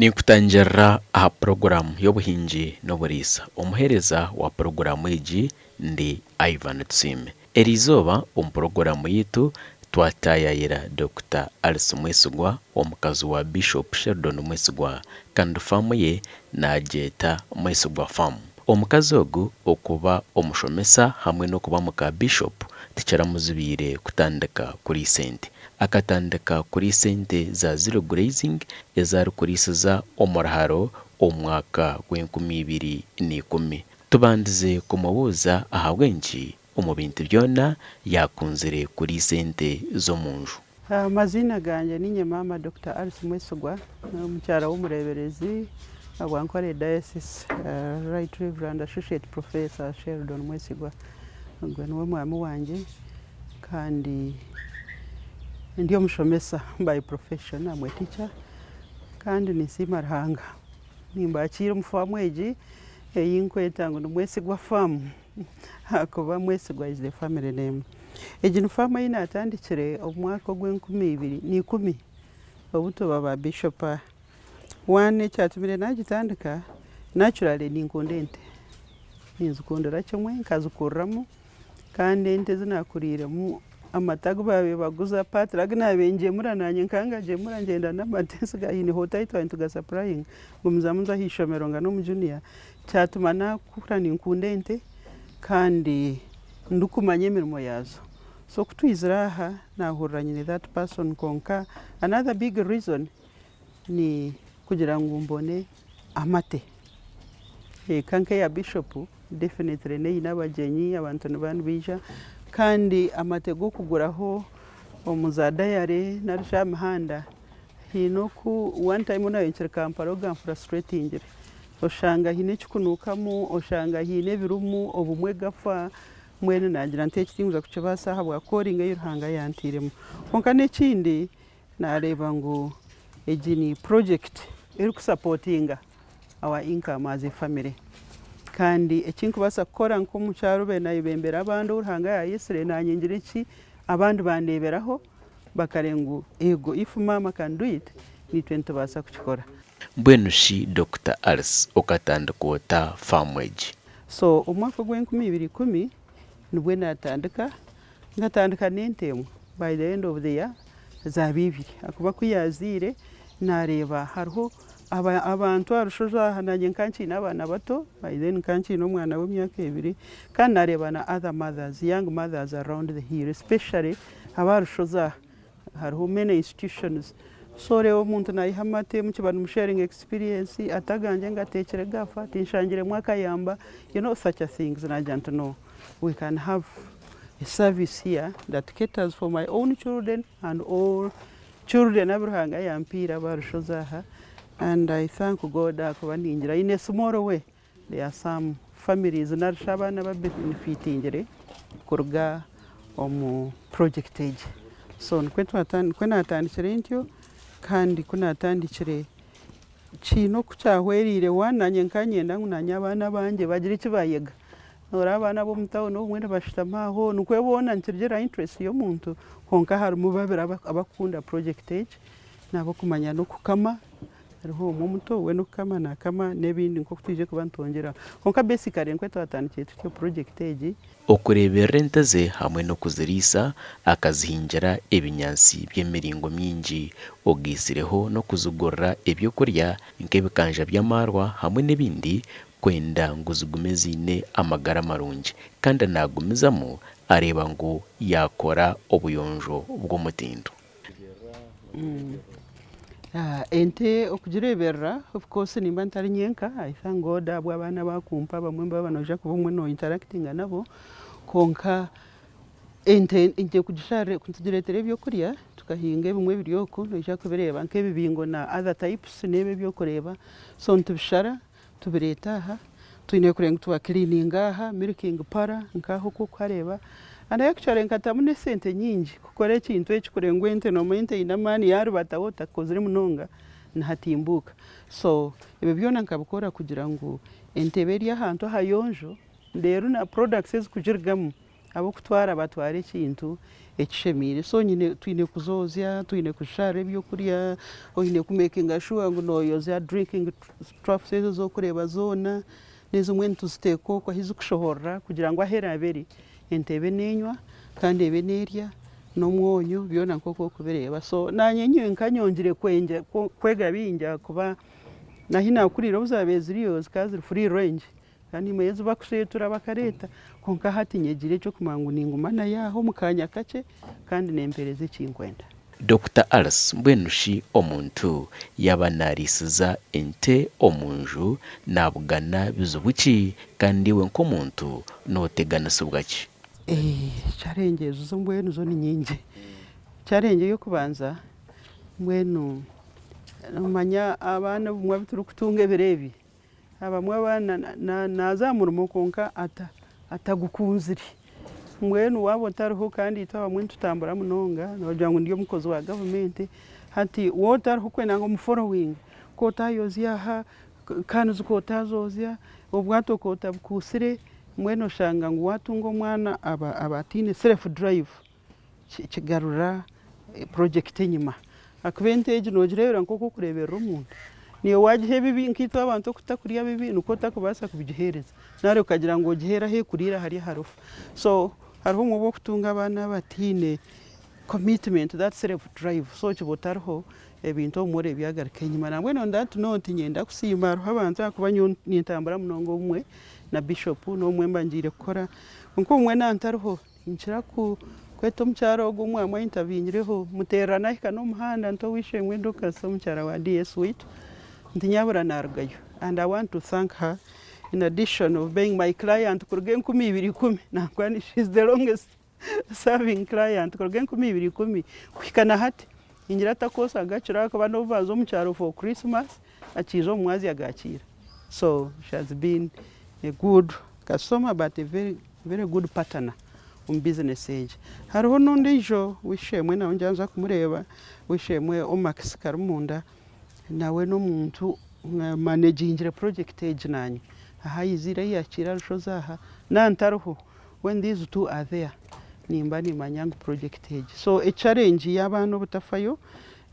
Ninkutangira aha programu y'obuhingi n'oburiisa. Omuheereza wa programu egi ndi Ivan Tsime. Erizooba omu programu yitu twatayayira Dr. Alice Mwesigwa, omukazi wa Bishop Sheldon Mwesigwa, kandi famu ye nagyeta Mwesigwa Farm. Omukazi ogu okuba omushomesa hamwe n'okuba muka Bishop tikiramuzibiire kutandika kuri sente. Akatandika kuri sente za zero grazing ezarikuriisiza omuraharo omwaka gw'2010. Tubandize kumubuuza aha bwenki omu bintu byona yakunzire kuri sente z'omunju. Amazina ganje ninye mama Dr. Alice Mwesigwa, omukyara w'omureberezi Bwankole Diocese, Right Reverend Associate Professor Sheldon Mwesigwa. Gwe niwe mwami wanje kandi ndi omushomesa by profession, I'm a teacher kandi nisima Ruhanga. Nimbakira omu famu egi eyinkweta ngu ni Mwesigwa Farm. Kuba Mwesigwa is the family name. Egi ni famu eyi natandikire omu mwaka gw'2010 obutuba ba Bishop. One ekyatumire nagitandika naturally ninkunda ente. Ninzikundira kimwe nkazikurramu kandi ente zinakuriremu amata agu baguza patira agu nabengyemura nanye nkangagyemura ngyenda n'amata nsigaine hotaito ntuga supplying ngumuzamunza ah'ishomero nga n'omu junior. Kyatuma nakura ninkunda ente kandi ndikumanya emirimo yazo. So kutwizira aha nahurira nyine that person konka. Another big reason ni kugira ngu mbone amate. Kanke ya Bishop definitely neine abagyenyi abantu nibanu bija kandi amate go kuguraho omuza diary narisha mihanda hinoku one time nayo nkiri Kampala oga frustrating oshanga hine ekikunukamu oshanga hine ebirumu obumwe gafa mwene nagira nte ekitinguza kukibasa habwa calling y'Ruhanga yantiremu. Konka n'ekindi nareba ngu egi ni project eri kusupportinga our income as a family. Kandi ekinkubasa kukora nk'omukyaro nayebembera abantu Ruhanga yayisire nanyingira eki abantu bandeberaho bakarengu ego if mama can do it nitwe ntubasa kukikora. Mbwenu shi Dr. Alice okatandika ota famu egi. So omwaka gw'2010 nibwe natandika ngatandika n'ente emwe by the end of the year za bibiri. Akuba kuyazire nareba hariho abantu arushoza aha nanye nkankina abana bato by then nkankina omwana w'emyaka 2 kandi nareba na other mothers, young mothers around the here, especially abarushoza hariho many institutions. So rero omuntu nayiha amate mukibanu sharing experience ataganje ngatekere gafa tinshangire mwaka yamba, you know, such a things and I don't know we can have a service here that caters for my own children and all children Ruhanga yampira barushoza aha. And I thank God akuba ningira in a small way. There are some families narisha abana babenefitingire kuruga omu project age. So nkwe natandikire ntyo kandi kunatandikire kino kukyahwerire wananye nkanyenda ngu nanye abana banje bagira ekibayega. Ora abana bo mutawuni obumwe bashitamaho nukwebona nkirigira interest y'omuntu konka harimu babiri abakunda project age nabo kumanya no kukama hariho omuto we no kukama nakama n'ebindi nko kutuje kuba ntongera konka basically nkwe twatandikiye tutyo project age okureberera ente ze hamwe no kuzirisa akazihingira ebinyansi by'emiringo myingi ogisireho no kuzugorra ebyokurya nk'ebikanja by'amarwa hamwe n'ebindi kwenda ngu zigume zine amagara marungi kandi nagumizamu areba ngu yakora obuyonjo bw'omutindo. Ente okugireberera of course nimba ntari nyenka. I thank God abo abana bakumpa bamwe babanoja kuba umwe no interacting nabo konka ente kugishare kuntugiretere ebyokurya tukahinga ebimwe biryoko noja kubireba nk'ebibingo na other types nebe byokureba so ntubishara tubireta aha twine kurenga tuba cleaning aha milking para nkaho kukareba and actually nkatamu ne sente nyingi kukora ekintu ekikurenga ente no mente inamani yarubata wota kozire munonga nahatimbuka. So ebe byona nkabikora kugira ngo ente beri ahantu hayonjo rero na products ezikugirgamu abo kutwara batwara ekintu ekishemire so nyine twine kuzozya twine kushara ebyokurya oyine kumakinga sure ngu noyozya drinking troughs ezo zokureba zoona nezimwe nituziteeka okwo ahi zikushohorera kugira ngu ahere abere ente ebe nenywa kandi ebe nerya n'omwonyo byona nk'oku okubireeba so nanye nkanyongire kwega bingi kuba nahi nakurira obuzabe ziriyo zikaba ziri free range kandi imwe ezi bakushetura bakareeta konka hati nyegire ekyokumanya ngu ninguma nayo aho mu kaanya kakye kandi nempereza ekinkwenda. Dr. Alice mbwenushi omuntu yaba narisiza ente omunju nabugana bizibu ki kandi we nk'omuntu noteganisibwa ki? Challenges zo mbwenu zo ni nyingi. Challenge yo kubanza mbwenu manya abana bumwe bituru kutunga ebirebi abamwe abana nazamurimo konka atagukunziri mbwenu wabo tariho kandi itabamwe tutambura munonga nogira ngo ndiyo mukozi wa government hati wotariho kwena ngo following ko tayozya kandi zuko tazozya obwato ko tabukusire mweno shanga ngo watunga omwana abatine self drive kigarura project enyuma advantage nogirebera nkoko kurebera omuntu niyo wagihe bibi nkitwa abantu kutakurya bibi nuko takubasa kubigihereza nare ukagira ngo gihera he kurira hari harufu so hariho mubo kutunga abana batine commitment that self drive so kibotarho ebintu omure byagarika enyuma namwe no that note nyenda kusima hariho abantu akuba nyintambara munongo umwe na bishop no mwemba njire kukora nko umwe nantariho inchira kweta omukyaro ogwo omwamwe intabinyireho muterana hika n'omuhanda nto wishe mwendoka so omukyara wa DS witu ntinyabura narugayo and I want to thank her in addition of being my client kuruge 2010 nakwani she's the longest serving client kuruge 2010 kwikana hati ingira takosa agacira ko bano bazo omukyaro for Christmas akizo omwazi agakira so she has been a good customer but a very good partner business age. Hariho nondijo wishemwe na njanza kumureba wishemwe Max Karumunda nawe no muntu managing project age nani aha yizira yakira rushozaha nantaruho when these two are there nimba ni manyangu project age so a challenge y'abantu butafayo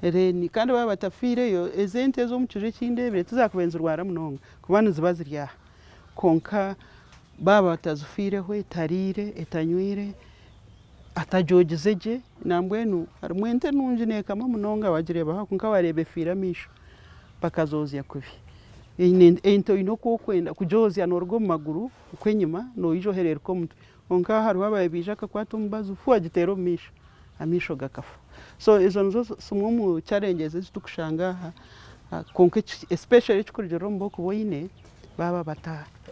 reni kandi baba batafireyo ezente zo mukije kindebere tuzakubenzurwara munonga kubana zibazirya konka baba batazufireho etarire etanywire atajogizeje nambwenu harimwente nunji nekama munonga wagireba hakunka warebe firamisho bakazozya kubi ento inoko kwenda kujozya norgo maguru kwenyima no ijoherera ko mutwe onka hariho abayibija kakwata umbazu fu agitero misho amisho gakafa so izo nzo sumwe mu challenges zitukushanga konka especially chikuriro mboko boyine baba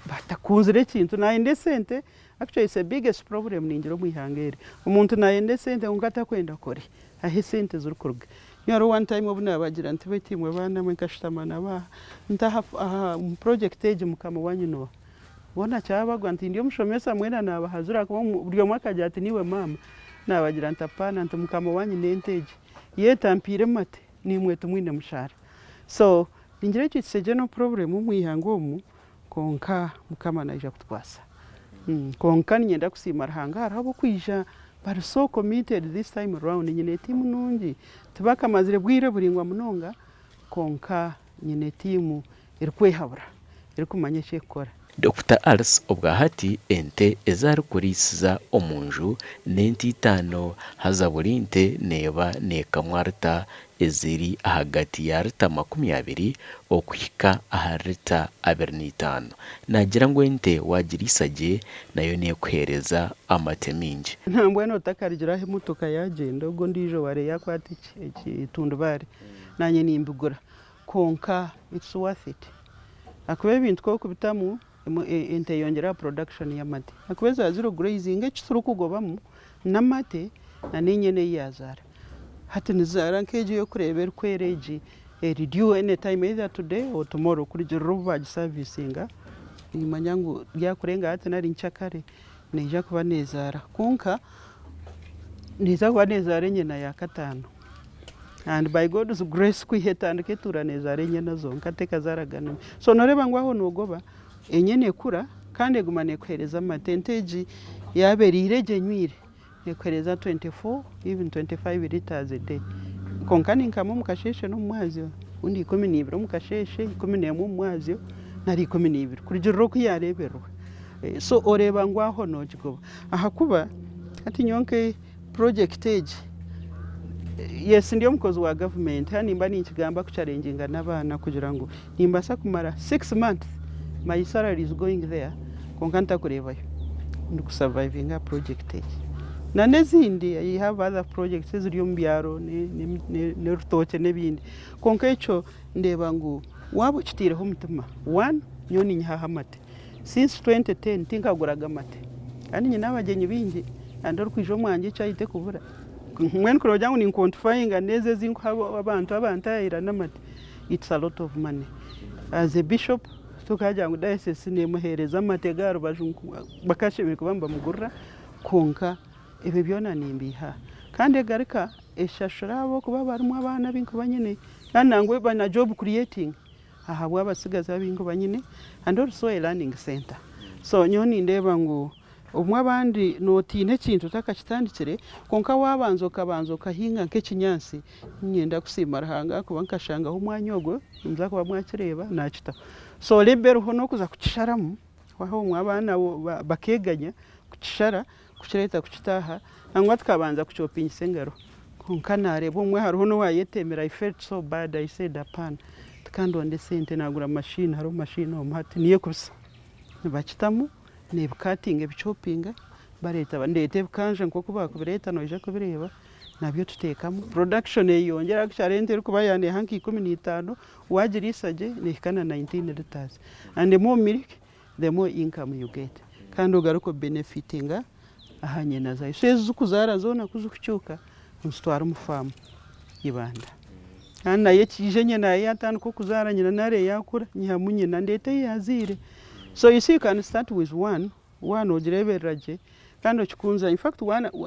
batakunzire kintu na indecente actually is the biggest problem ningiro mwihangere umuntu na indecente ungata kwenda kore ahe sente zurukuruga nyaro one time obuna bagira ntibeti mwe bana mwe kashtamana ba ntaha project age mukama wanyu no bona cyabagwa nti ndiyo mushomesa mwena nabahazura ko buri mwaka jati niwe mama nabagira ntapana ntumukama wanyu nenteje yetampire mate nimwe tumwine mushara so ingire kitseje no problem mwihangomu konka mukama naija kutwasa konka nyenda kusimara hangara abo kwija but so committed this time around nyine timu nungi tubaka mazire bwire buringwa munonga konka nyine timu irikwehabura irikumanya cyekora. Dr. Alice obwahati ente ezari kurisiza omunju nenti itano hazaburinte neba nekamwarta eziri ahagati ya rita 20 okuhika aharita 25 nagira ngo ente wagirisaje nayo nekwereza amatemingi nambwe no takargira himutoka yagenda ubwo ndijo ware yakwati itundubare nanye nimbugura konka it's worth it akube bintu ko kubitamu ente yongera production y'amate akubeza zero grazing ekisuru kugobamu namate na ninyene yazara hati nizara nkeje yo kurebera kwereji reduce any time either today or tomorrow kuri ruba servicinga imanyangu byakurenga hati nari nchakare neja kuba nezara kunka niza kuba nezara nyena ya katano and by God's grace kwihetandike turanezara nyena zo nkateka zaragana so noreba ngwaho nogoba enyene kura kandi gumane kwereza amatenteji yaberire genywire ekwereza 24 even 25 liters a day konka ninkama mukasheshe no mwazi undi 12 mukasheshe 11 mwazi nari 12 kurigirro kuyareberwa so oreba ngwaho no kigoba ahakuba ati nyonke project age yes ndiyo mukozi wa government nimba nikigamba kuchalenginga n'abana kugira ngo nimbasa kumara 6 months my salary is going there konka ntakurebayo ndi kusurvivinga project age na nezindi I have other projects ziri mu byaro ne rutoke nebindi konka echo ndeba ngo wabo kitireho mutima one nyoni nyahamate since 2010 tinkaguraga mate kandi nyina abagenyi bingi andor kwijo mwanje cyahite kubura mwen kuro jangu ni quantifying aneze zinku abantu abantayira namate it's a lot of money as a bishop tukaja ngo diocese ne muhereza amategaro bajunku bakashimira kubamba mugurra konka ebe byona nimbiha kandi garika eshashurabo kuba barimo abana binko banyine nanangwe bana job creating aha bwabasigaza binko banyine and also a learning center so nyoni ndeba ngo umwe abandi notine kintu takakitandikire konka wabanzo kahinga nk'ekinyansi nyenda kusimara hanga kuba nkashanga umwanya ogwo nza kuba mwakireba nakita so lebero hono kuza kukisharamu waho umwe abana bakeganya kukishara kukireta kukitaha nangwa tukabanza kuchopinga sengero konka narebo umwe hariho no wayetemera I felt so bad I said apana tukandonde sente nagura machine haro machine omhati niye kusa bakitamu ne cutting ebichopinga bareta bandete bikanje nko kuba kubireta no ije kubireba nabyo tutekamo production yongera kucharente iri kuba yane hanki 15 wagirisaje ne kana 19 liters and the more milk the more income you get kandi ugaruko benefitinga ahanye nazayo sezu kuzara zona kuzukucyuka nsitwara umufamu ibanda kandi naye kijenye naye atanu ko kuzara nyina nare yakura nyamunye na ndete yazire. So you see, you can start with one ojireberaje kandi okikunza. In fact,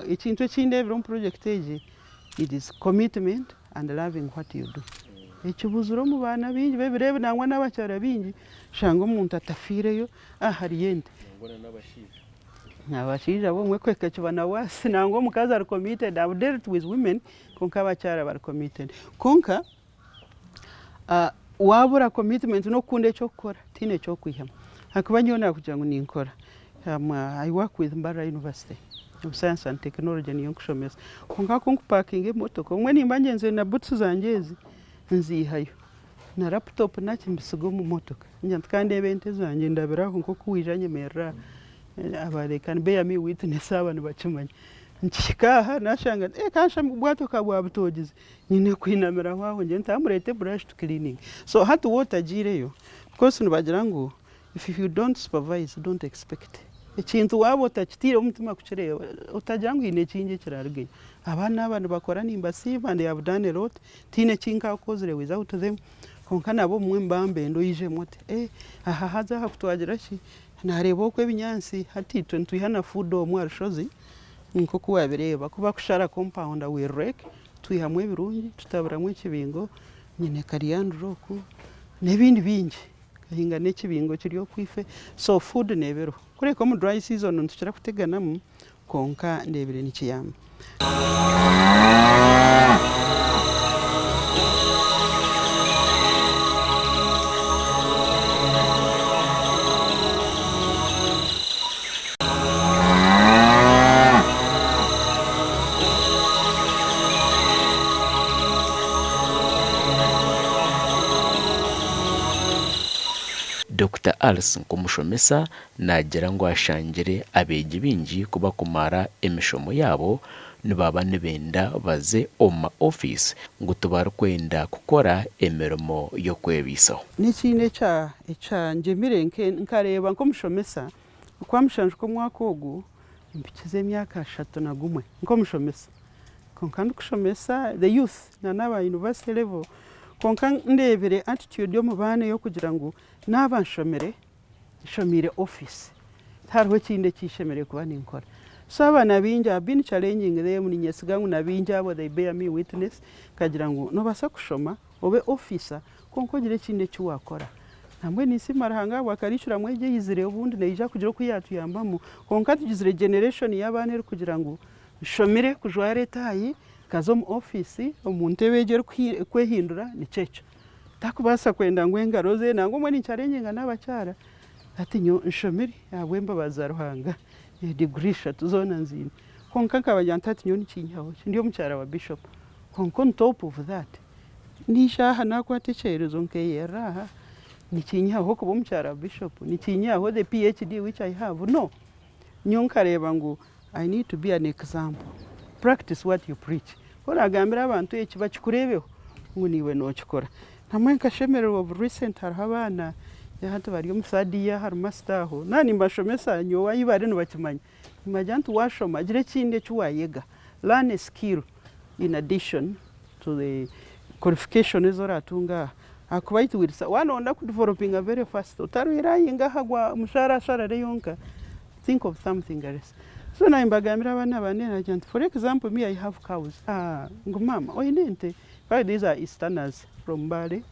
ekintu ekindi every project age, it is commitment and loving what you do. Ekibuzuro mu bana bingi bebirebe nangwa n'abakyara bingi shanga omuntu atafireyo hari yente n'abashija bomwe kweka kibana wasi nangwa omukazi ari committed. I've dealt with women konka abakyara bari committed konka wabura commitment no kunde cyokora tine cyokwihama hakuba nyona kugira ngo ninkora. I work with Mbara University of Science and Technology and Yonkshomesa konka parking emotoka umwe nimba ngenze na boots zanjezi nzihayo na laptop nakimbisigo mu motoka njantkandi ebente zanje ndabiraho nko kuwijanye mera abarekana beya mi witness abantu bakimanye nchikaha nashanga kansha bwato kabwa butogize nyine kwinamira hwaho nje ntamurete brush to cleaning so hatu water jireyo because nubagira ngo if you don't supervise don't expect ekintu wabo takitire umutima kukireyo utagira ngo ine kinje kirarugeye abana abantu bakora nimba siva and they have done a lot tine kinka kozere without them konka nabo mwe mbambe ndo yije mote aha haza hakutwagira shi narebo kwe binyansi hati 20 hana food omwarishozi nko kuwabireba kuba kushara compound we rek tuyihamwe birungi tutaburamwe ekibingo nyine kariyandroku nebindi bingi kahinga n'ekibingo kiriyo kwife so food nebero kureko mu dry season ntukira kuteganamu konka ndebire nikiyamba. Dr. Alice Nkumushomesa nagira ngo ashangire abeegi bingi kuba kumara emishomo yabo nibaba nibenda baze oma office ngo tubarkwenda kukora emirimo yo kwebisaho n'ikindi echa njemire nkareba Nkumushomesa kwamushanje ko mwaka ogu mbikize emyaka 3 na gumwe Nkumushomesa konkandi kushomesa the youth na naba university level konka ndebere attitude yo mubane yo kugira ngo nabanshomere shomire office hariho kinde kishemere kuba ninkora so abana bingi have been challenging them ni nyesigangu na bingi abo they bear me witness kagira ngo no basa kushoma obe officer konko gire kinde cyuwakora hamwe nisimara hanga wakarishura mweje yizire ubundi neija kugira ko yatuyambamo konka tugizire generation y'abana kugira ngo shomire kujwa leta yi kazo mu office umuntu wegera kwehindura ni cecho takubasa kwenda ngwenga roze nango mwe ni challenge n'abacyara ati nyo nshomire abwemba bazaruhanga degree tuzona nzini konka kabajyanta ati nyo ni kinyaho ndiyo mucyara wa bishop konka on top of that nishaha nakwatekerezo nkeyera ni kinyaho ko mucyara wa bishop ni kinyaho the PhD which I have no nyonkareba ngo I need to be an example. Practice what you preach. Kora agambira abantu ekiba kikurebeho ngo niwe no kikora. Namwe nkashemererwa of recent harabana ya hatu bari umusadiya har mastaho. Nani mbashomesa nyo wayibare no bakimanya. Imajantu washoma agire kinde cyuwayega. Learn a skill in addition to the qualification ezoratunga. Akubaiti wirisa wanonda ku developing a very fast. Utarwira yinga hagwa mushara sharare yonka. Think of something else. So na imbagamira abana bane agent. For example, me I have cows. Ngumama oyinente. But these are easterners from Bali,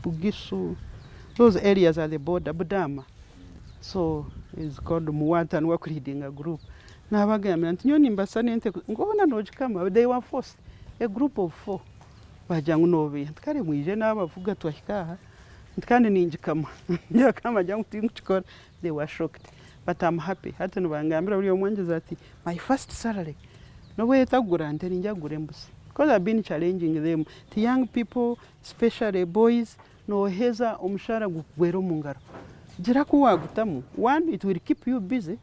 Bugisu. Those areas are the border Budama. So it's called Muwata and work reading a group. Na bagamira nyoni mbasanente ngona nojikama they were forced a group of 4. Bajangu nobe. Nkare mwije n'abavuga twahikaha. Nkande ninjikama. Yakama jangu tinchikora. They were shocked. But I'm happy. Hata nubangambira uri omwanjeza ati my first salary. No way tagura nteri njagure mbusi. Because I've been challenging them. The young people, especially boys, no heza omushara gugwero mungaro. Jira kuwagutamu. One, it will keep you busy.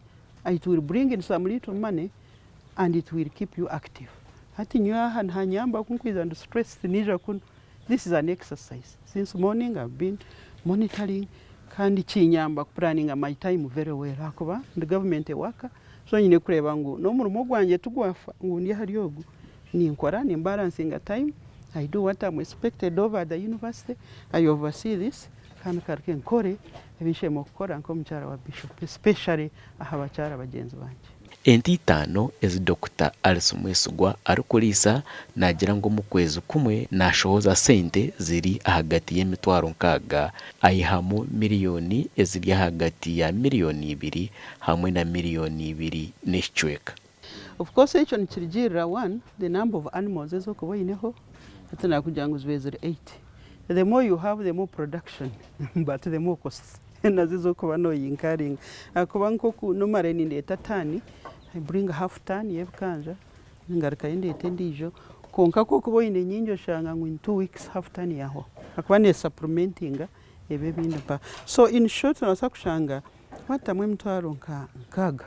It will bring in some little money. And it will keep you active. Hati nyuaha hanyamba kunkwiza and stress nija kun. This is an exercise. Since morning I've been monitoring kandi chinyamba planning my time very well hakuba the government worker so nyine kureba ngo no murumo gwanje tugwafa ngo ndi hari yogu ni nkora ni balancing a time. I do what I'm expected over at the university. I oversee this kandi karke nkore ebishemo gukora nko mucyara wa bishop especially ahabacyara bagenzi banje. Entitano ezi Dr. Alice Mwesigwa arukulisa nagira ngo mu kwezi kumwe nashohoza sente ziri ahagati y'emitwaro nkaga ayihamu miliyoni eziri ahagati ya miliyoni 2 hamwe na miliyoni 2 n'icweka. Of course echo nikirigirira one the number of animals ezo kuboyineho atana kugira ngo zibezere 8. The more you have the more production but the more costs. Nazizo kuba no yinkaring akuba nko no mareni ndeta tani I bring a half ton yebkanja ngarika indete ndijo konka ko kuboyine nyinjo shanga ngo in 2 weeks half ton yaho akuba ne supplementing ebe bindi pa. So in short nasa kushanga watamwe mtwaro nkaga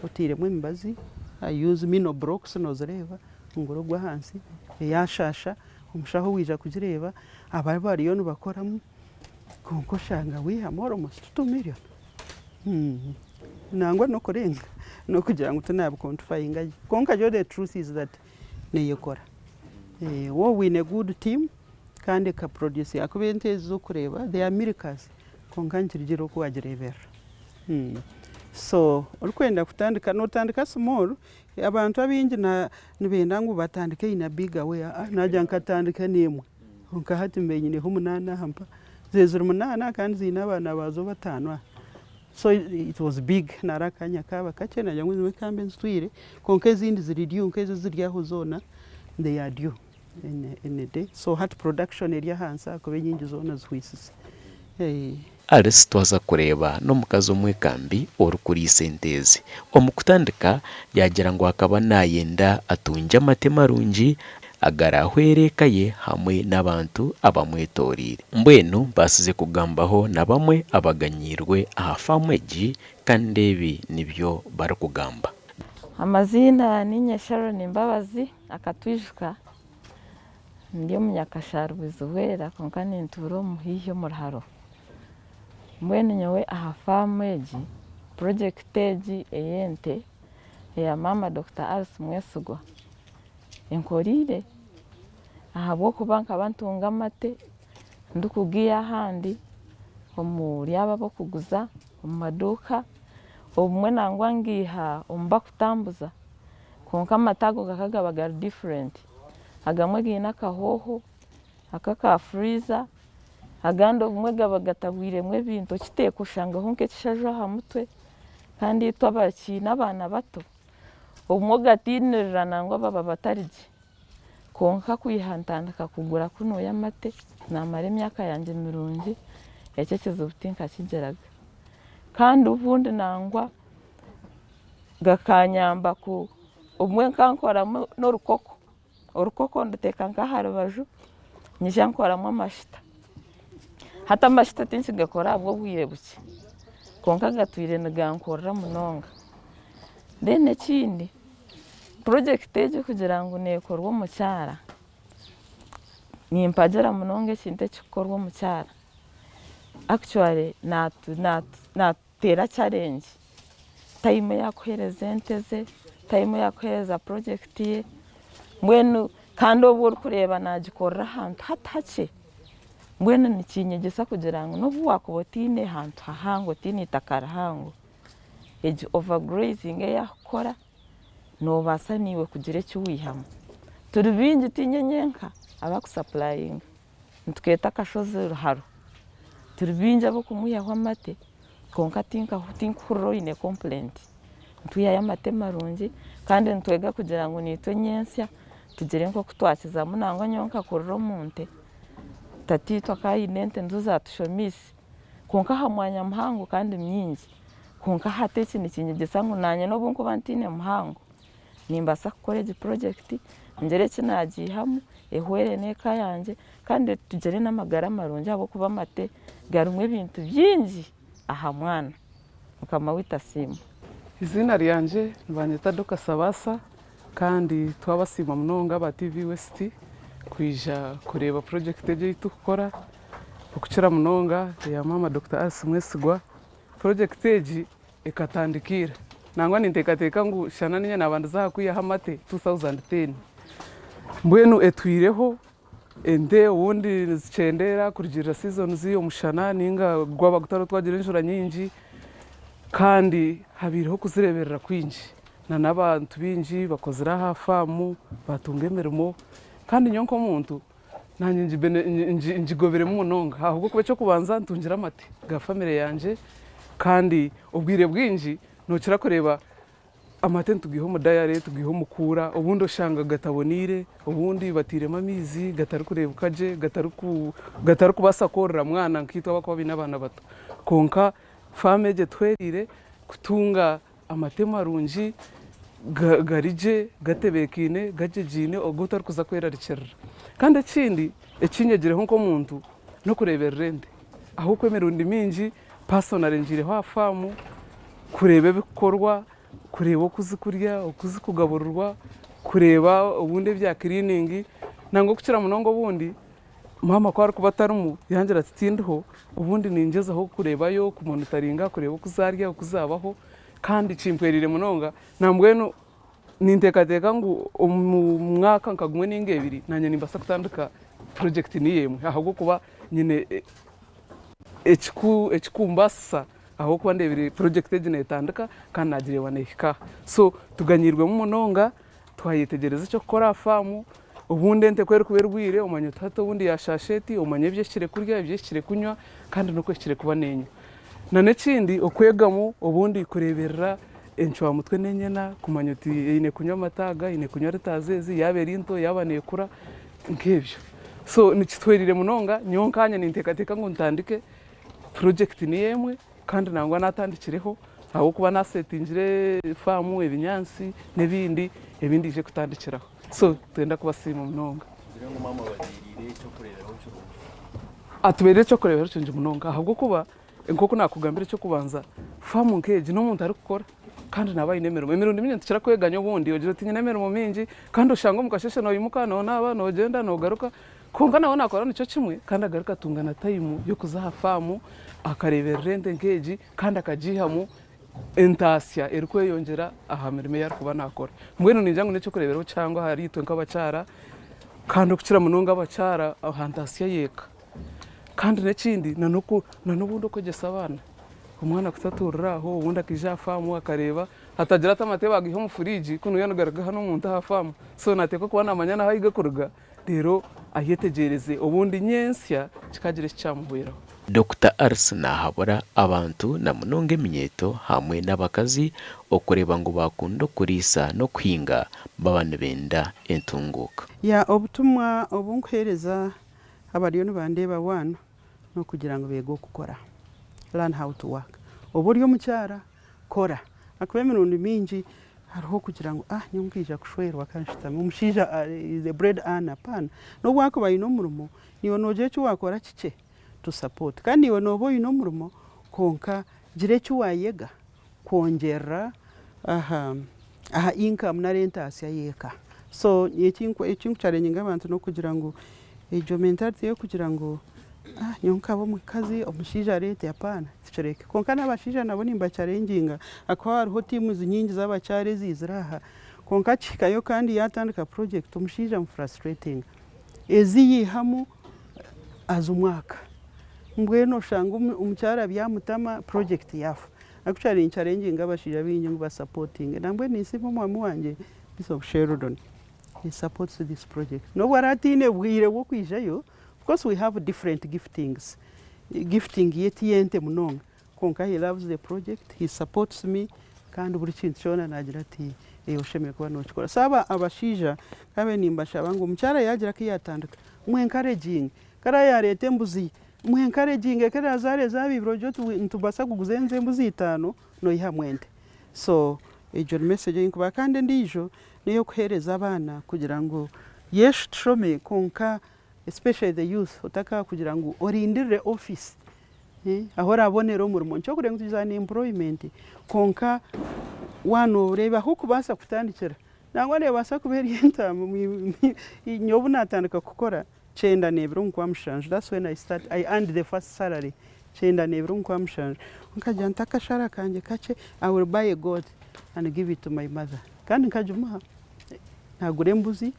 otire mwe mbazi I use mino blocks nozereva ngorogwa hansi yashasha umushaho wija kugireba abari bari yo bakoramo konko shanga we have almost 2 million. Nangwa no kurenga no kugira ngo tunaba quantifying konka jo the truth is that neyekora wo win a good team kandi ka produce yakubente zo kureba they are miracles konka nkirigiro ko wagirebera. So urukwenda kutandika no tandika small abantu abingi na nibenda ngo batandike ina bigger way najya nkatandika nemwe konka hati mbenyine ho 8 hampa zezuru 8 kandi zina abana bazo 5. So it was big narakanya kaba kachena yangu zimekambe nswire konke zindi ziridiyo nkezo ziryaho zona they are due in a day. So hat production area hansa ko benyingi zona zwisise. Alice twaza kureba no mukazo mwekambi orukuri sentezi omukutandika yagira ngo akaba nayenda atunja matemarungi agarahwerekaye hamwe n'abantu abamwetorire mbwenu basize kugambaho na bamwe abaganyirwe ahafamweji kandebi nibyo barakugamba. Amazina ni Sharon Mbabazi akatwijka ndiyo munyakasharu bizuwera konkani nturo muhiyo murharo mbwenu nyowe ahafamweji project eji eyente ya mama Dr. Alice Mwesigwa enkorire ahabo kubanka bantunga mate ndukugiya handi omuri aba bokuguza omumaduka omwe nangwa ngiha omba kutambuza konka matago gakagabaga different agamwe gina kahoho akaka freezer agandi obumwe gaba gatabwiremu ebintu okiteeka oshangaho nk'ekishajo aha mutwe kandi twabakiine abaana bato obumwe ogatiinirira nangwa baba batarigye konka kwiha ntandika kugura kunuya amate namara emyaka yange mirungi ekyo ekizibu tinkakigiraga kandi obundi nangwa gakanyamba ku obumwe nkankoramu n'orukoko orukoko nduteeka nk'aha rubaju nyija nkoramu amashita hati amashita tinkigakora ahabw'obwire bukye konka gatwire nigankorera munonga then ekindi project egi kugira ngu neekorwe omu kyara nimpagira munonga ekintu ekikukorwa omu kyara actually nateera challenge time yakuhereza ente ze time yakuhereza project ye mbwenu kandi obu orikureeba nagikorera ahantu hati hakye mbwenu nikinyegyesa kugira ngu n'obu waakuba otiine hantu hahango otiine itaka rihango egi overgrazing eyakukora noobaasa niiwe kugira eki wiihamu turi bingi tiinye nyenka abakusapurayinga nitukeeta akashozi ruharo turi bingi ab'okumuhyaho amate konka tinkuhurira oine complaint ntwihayo amate marungi kandi nitwega kugira ngu niitwe nyensya tugire nk'oku twakizamu nangwa nyowe nkakurira omu nte tatiitwe akaine ente nizo zatushomiise konka aha mwanya muhango kandi myingi konka hati eki nikinyegyesa ngu nanye n'obu nkuba ntiine muhango nimbaasa kukora egi project ngyere eki nagiihamu ehwere n'eka yange kandi tugire n'amagara marungi ahabw'okuba amate garimu ebintu bingi aha mwana mukama witu asiimwe. Izina ryanje nibanyeta Dr. Sabasa kandi twabasiima munonga aba TV West kwija kureeba project egi tukukora okukira munonga ya mama Dr. Mwesigwa. Project egi ekatandikira nangwa ninteekateeka ngu shana ninye nabandiza kwihaho amate 2010 mbwenu etwireho ente obundi nizikyendera kurugirira season z'omushana ninga gwaba gutaro twagira enjura nyingi kandi habireho kuzireberera kwingi n'abantu bingi bakozire aha faamu batunga emirimo kandi nyo nk'omuntu nanye ngigoberemu munonga ahubwo kuba ekyokubanza ntungira amate ga famire yanje kandi obwire bwingi nokira kureeba amate ntugiho omu dayari tugiho omukura obundi oshanga gataboniire obundi batiiremu amaizi gatari kureebuka gye gatari kubaasa kworora mwana nk'itwe abakuba baine abaana bato konka faamu egi etweriire kutunga amate marungi gari gye gatebeekiine gagyegiine ogu otarikuza kwerarikirira kandi ekindi ekinyegireho nk'omuntu n'okureeberera ente ahubwo emirundi mingi personally ngireho aha faamu kureeba ebikukorwa kureeba okuzikurya okuzikugaburirwa kureeba obundi ebya cleaning nangwa okukira munonga obundi mama ko arikuba atarimu yangira ati tindiho obundi ningyezaho kureebayo kumonitaringa kureeba okuzarya okuzabaho kandi kimpwerire munonga nambwenu ninteekateeka ngu omu mwaka nka gumwe ninga ebiri nanye nimbaasa kutandika project niyemwe ahabw'okuba nyine ekikumbasa ahabw'okuba ndebire project egi netandika kandi nagireeba nehika so tuganyirwemu munonga twayetegyereza ekyokukora aha faamu obundi ente kweri kuba erwire omanye hati obundi yashasheti omanye ebyekire kurya ebyekire kunywa kandi n'okwekire kuba nenywa n'ekindi okwegamu obundi kureeberera encwamutwe n'enyena kumanya oti eine kunywa amataga eine kunywa ritazi ezi yaba eri nto yaba neekura nk'ebyo so nikitwerire munonga nyowe nkanye ninteekateeka ngu ntandike project niyemwe kandi nangwa natandikireho ahabw'okuba nasetingire faamu ebinyansi n'ebindi ije kutandikiraho so twenda kubasiima munonga atubeerire ekyokureeberaho kirungi munonga ahabw'okuba nk'oku nakugambira ekyokubanza faamu nk'egi n'omuntu arikukora kandi naba aine emirimo emirundi mingi tukira kweganya obundi ogira oti nyine emirimo mingi kandi oshanga omu kasheshe noyimuka nonaaba nogenda nogaruka konka nawe nakora nikyo kimwe kandi agaruka atunga na time y'okuza aha faamu akareeberera ente nk'egi kandi akagiihamu entaasya erikweyongyera aha mirimo eyi arikuba nakora mbwenu ningira ngu n'ekyokureeberaho cyangwa hari itwe nk'abakyara kandi okukira munonga abakyara aha ntaasya yeeka kandi n'ekindi n'obundi okwegyesa abaana omwana kutaturira aho obundi akija aha faamu akareeba hatagira ati amate bagiha omu furiji kunuya nigaruga hano omuntu aha faamu so nateeka kuba namanya naho ahiga kuruga rero ayetegereze obundi nyensya kikagira ekikyamuhweraho. Dr. Ars nahabura abantu na munonga eminyeto hamwe n'abakazi okureba ngu bakunda okuriisa n'okuhinga baba nibenda entunguuka. Ya obutumwa obunkuhereza abariyo nibandeeba wano n'okugira ngu beege okukora. Learn how to work. Oba ori omukyara kora. Akuba emirundi mingi hariho kugira ngu nyonkiija kushwerwa kanshitama omushaija is a bread earner pana n'obwakuba aine omurimo niwe noogira eki wakora kikye to support kandi niwe nooba oine omurimo konka gira eki wayega kwongerera aha income na rentasi y'eka. So ekinkuchalenginga abantu n'okugira ngu egyo mentality y'okugira ngu nyonkaba omukazi omushaija arete apana tikireke konka n'abashaija nabo nimbachalenginga akuba hariho tiimu nyingi z'abakyara ezizire aha konka kihikayo kandi yatandika project omushaija mufrustrating eziyihamu aza omwaka mbwenu oshanga omukyara byamutama project yafa akuchalenginga abashaija bingi ngu basupporting nambwe ninsiima omwami wanje Bishop Sheridan he supports this project nobwo aratiine bwire bw'okwijayo. Of course, we have different giftings. Gifting yetiyente munonga. Konka he loves the project. He supports me. Kandi buri kintu kyona nagira ati oshemeye kuba nokikora. Saba abashaija kabe nimbashaba ngu omukyara yagira kiyatandika. Encouraging. Kara yarete embuzi. Encouraging kera zare zabibiro jo ntubasa kuguza embuzi 5 noyiha mwente. So ejo message yinkuba kandi ndijo niyo kuhereza abana kugira ngo yesh tushome konka especially the youth otaka kugira ngu orindire office ahora abonera omurimo ncho kurenguza ni employment konka wano reba hukubasa kutandikira nangwa nebasa kubera entamu nyobu natandika kukora chenda nebiro nkwa mshanje. That's when I earned the first salary chenda nebiro nkwa mshanje nkajya ntakashara kanje kache I will buy a goat and give it to my mother kandi nkajuma nagure embuzi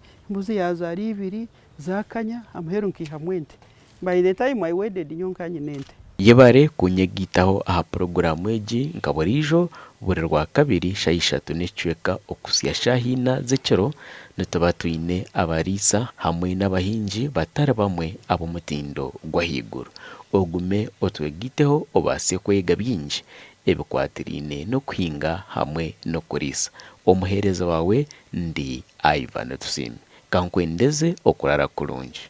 yazari 2 zakanya amheru nkiha mwente. By the time I wedded nyonkanye nente. Yebare kunyegitaho aha programu egi nkaburijo buri rwa kabiri shayishatu n'ecweka okusya shahina zekero nituba twine abarisa hamwe n'abahingi batari bamwe ab'omutindo gwahiguru ogume otwegiteho obase kwega byingi ebikwatirine no kuhinga hamwe no kurisa. Omuhereza wawe ndi Ivan Tusime kankwendeze okurara kurungi.